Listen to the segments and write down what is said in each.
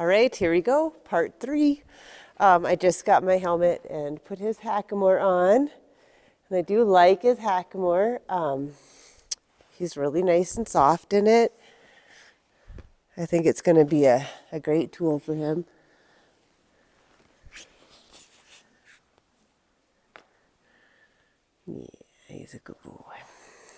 All right, here we go, part 3. I just got my helmet and put his hackamore on. And I do like his hackamore. He's really nice and soft in it. I think it's going to be a great tool for him. Yeah, he's a good boy.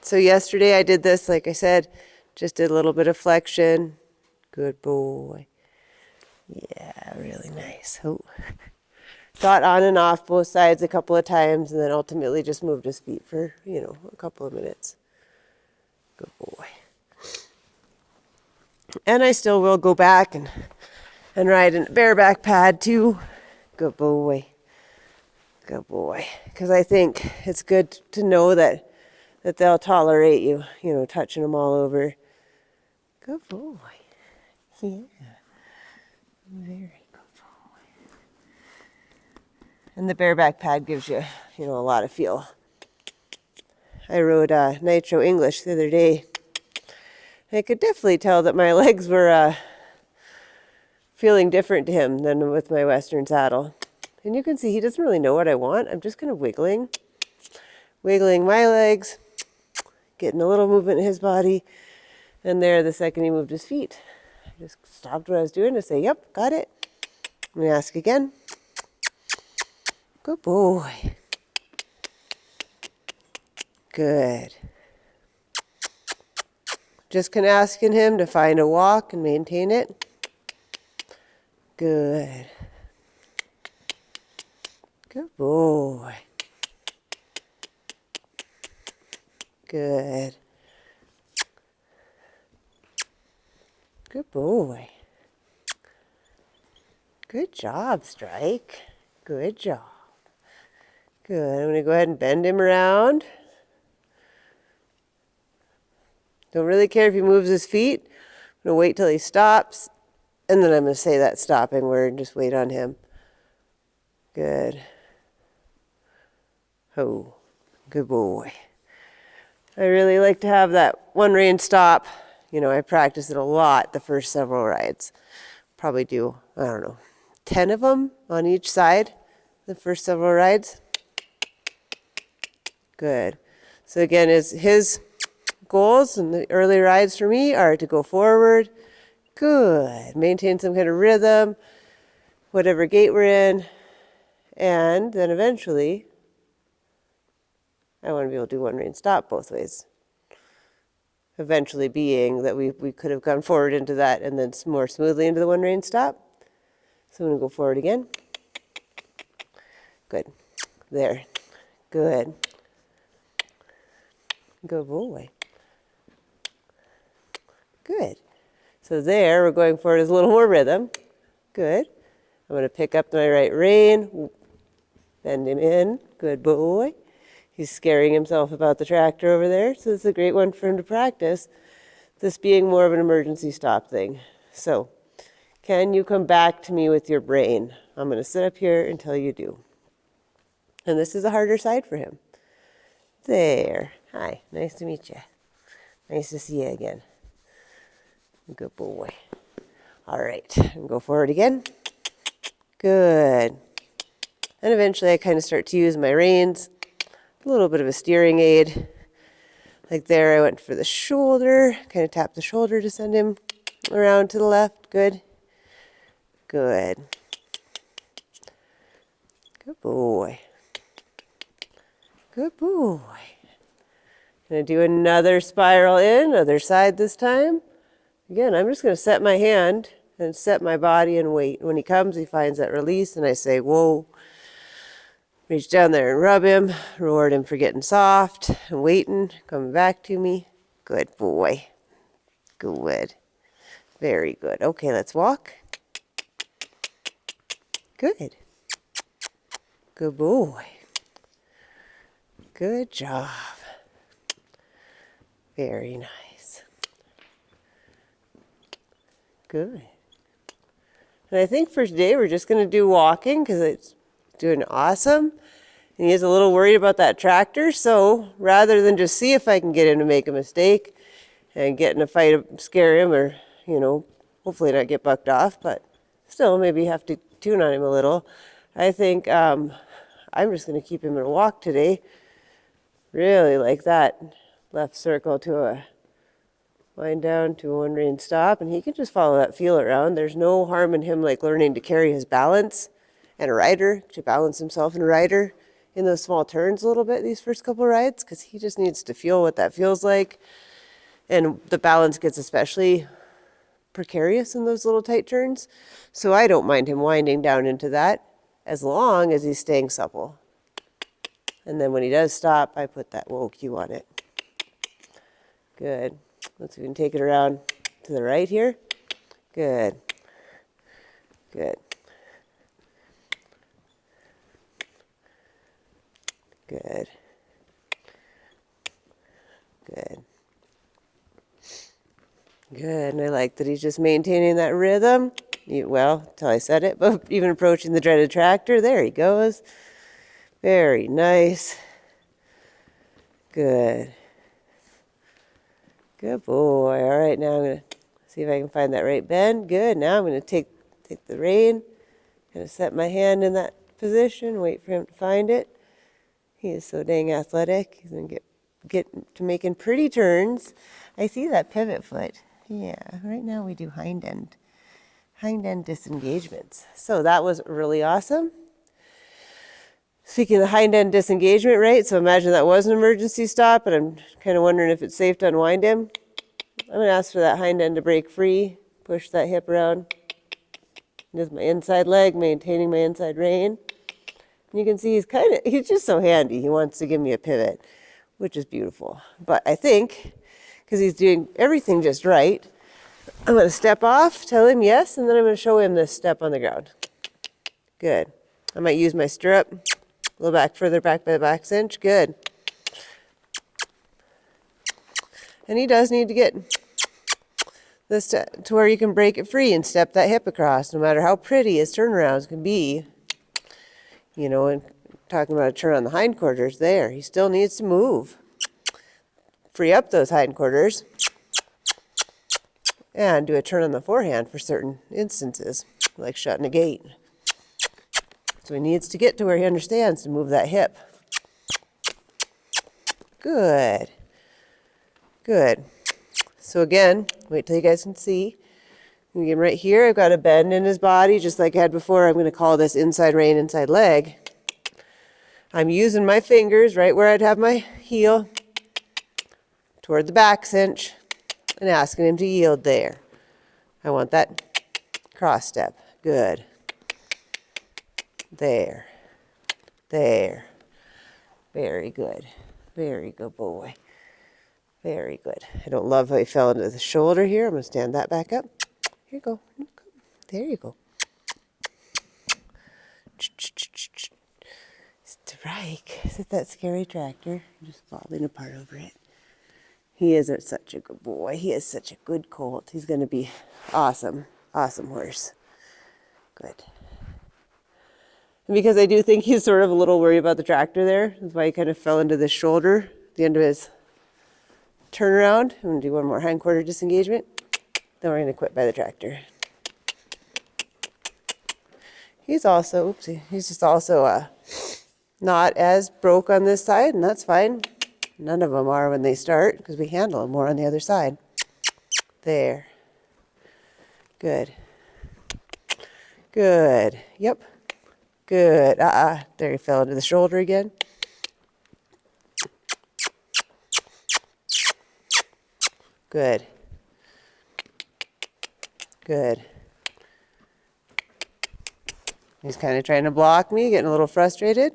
So yesterday I did this, like I said, just did a little bit of flexion. Good boy. Yeah, really nice. Oh. Got on and off both sides a couple of times and then ultimately just moved his feet for, a couple of minutes. Good boy. And I still will go back and ride in a bareback pad too. Good boy. Good boy. Because I think it's good to know that they'll tolerate you, touching them all over. Good boy. Yeah. Very good boy. And the bareback pad gives you, a lot of feel. I rode Nitro English the other day. I could definitely tell that my legs were feeling different to him than with my Western saddle. And you can see he doesn't really know what I want. I'm just kind of wiggling my legs, getting a little movement in his body. And there, the second he moved his feet, I just stopped what I was doing to say, yep, got it. I'm going to ask again. Good boy. Good. Just kind of asking him to find a walk and maintain it. Good. Good boy. Good. Good boy. Good job, Strike. Good job. Good. I'm going to go ahead and bend him around. Don't really care if he moves his feet. I'm going to wait till he stops, and then I'm going to say that stopping word and just wait on him. Good. Oh, good boy. I really like to have that one rein stop. I practice it a lot the first several rides. Probably do, 10 of them on each side the first several rides. Good. So again, his goals in the early rides for me are to go forward. Good. Maintain some kind of rhythm, whatever gait we're in. And then eventually, I want to be able to do one rein stop both ways. Eventually being that we could have gone forward into that and then more smoothly into the one rein stop. So I'm going to go forward again. Good. There. Good. Good boy. Good. So there, we're going forward as a little more rhythm. Good. I'm going to pick up my right rein, bend him in. Good boy. He's scaring himself about the tractor over there, so it's a great one for him to practice, this being more of an emergency stop thing. So, can you come back to me with your brain? I'm going to sit up here until you do. And this is a harder side for him. There. Hi, nice to meet you. Nice to see you again. Good boy. All right, and go forward again. Good. And eventually I kind of start to use my reins, a little bit of a steering aid. Like there, I went for the shoulder, kind of tap the shoulder to send him around to the left. Good. Good. Good boy. Good boy. Gonna do another spiral in, other side this time. Again, I'm just gonna set my hand and set my body and wait. When he comes, he finds that release, and I say, whoa. Reach down there and rub him, reward him for getting soft and waiting, coming back to me. Good boy. Good. Very good. Okay, let's walk. Good. Good boy. Good job. Very nice. Good. And I think for today we're just going to do walking because it's doing awesome. And he's a little worried about that tractor, so rather than just see if I can get him to make a mistake and get in a fight, scare him, or, hopefully not get bucked off, but still maybe have to tune on him a little. I think I'm just going to keep him in a walk today. Really like that left circle to a wind down to a one rein stop, and he can just follow that feel around. There's no harm in him like learning to carry his balance and a rider, to balance himself and a rider in those small turns a little bit these first couple rides, because he just needs to feel what that feels like. And the balance gets especially precarious in those little tight turns. So I don't mind him winding down into that as long as he's staying supple. And then when he does stop, I put that whoa cue on it. Good. Let's even take it around to the right here. Good. Good. Good. Good. Good. And I like that he's just maintaining that rhythm. Well, till I said it, but even approaching the dreaded tractor. There he goes. Very nice. Good. Good boy. All right, now I'm going to see if I can find that right bend. Good. Now I'm going to take the rein. Going to set my hand in that position, wait for him to find it. He is so dang athletic. He's going to get to making pretty turns. I see that pivot foot. Yeah, right now we do hind end disengagements. So that was really awesome. Speaking of hind end disengagement, right? So imagine that was an emergency stop, and I'm kind of wondering if it's safe to unwind him. I'm going to ask for that hind end to break free, push that hip around. Just my inside leg, maintaining my inside rein. And you can see he's just so handy. He wants to give me a pivot, which is beautiful. But I think, because he's doing everything just right, I'm going to step off, tell him yes, and then I'm going to show him this step on the ground. Good. I might use my stirrup, a little back, further back by the back cinch. Good. And he does need to get this to where you can break it free and step that hip across, no matter how pretty his turnarounds can be. You know, and talking about a turn on the hindquarters there, he still needs to move. Free up those hindquarters and do a turn on the forehand for certain instances, like shutting a gate. So he needs to get to where he understands to move that hip. Good. Good. So again, wait till you guys can see. Again, right here, I've got a bend in his body, just like I had before. I'm going to call this inside rein, inside leg. I'm using my fingers right where I'd have my heel toward the back cinch and asking him to yield there. I want that cross step. Good. There. There. Very good. Very good boy. Very good. I don't love how he fell into the shoulder here. I'm going to stand that back up. Here you go. There you go. Strike. Is it that scary tractor? I'm just falling apart over it. He is such a good boy. He is such a good colt. He's going to be awesome. Awesome horse. Good. And because I do think he's sort of a little worried about the tractor there, that's why he kind of fell into the shoulder at the end of his turnaround. I'm going to do one more hindquarter disengagement. Then we're going to quit by the tractor. He's also, oopsie, he's just also not as broke on this side, and that's fine. None of them are when they start, because we handle them more on the other side. There. Good. Good. Yep. Good. There he fell into the shoulder again. Good. Good. He's kind of trying to block me, getting a little frustrated,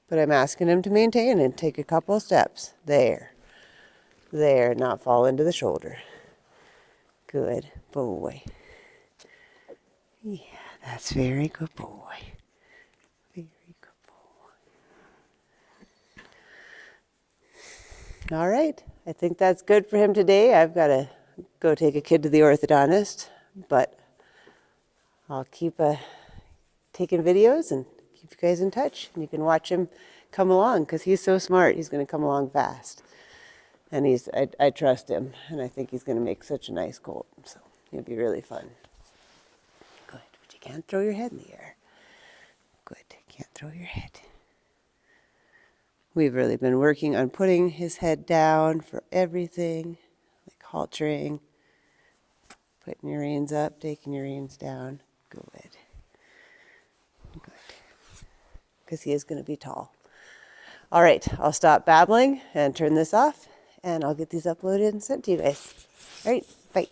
but I'm asking him to maintain and take a couple steps. There. There, not fall into the shoulder. Good boy. Yeah, that's very good boy. Very good boy. All right, I think that's good for him today. I've got to go take a kid to the orthodontist, but I'll keep taking videos and keep you guys in touch. And you can watch him come along, because he's so smart. He's going to come along fast. And I trust him, and I think he's going to make such a nice colt. So it'll be really fun. Good. Would you Can't throw your head in the air. Good. Can't throw your head. We've really been working on putting his head down for everything, like haltering, putting your reins up, taking your reins down. Good. Good. Because he is going to be tall. All right, I'll stop babbling and turn this off, and I'll get these uploaded and sent to you guys. All right, bye.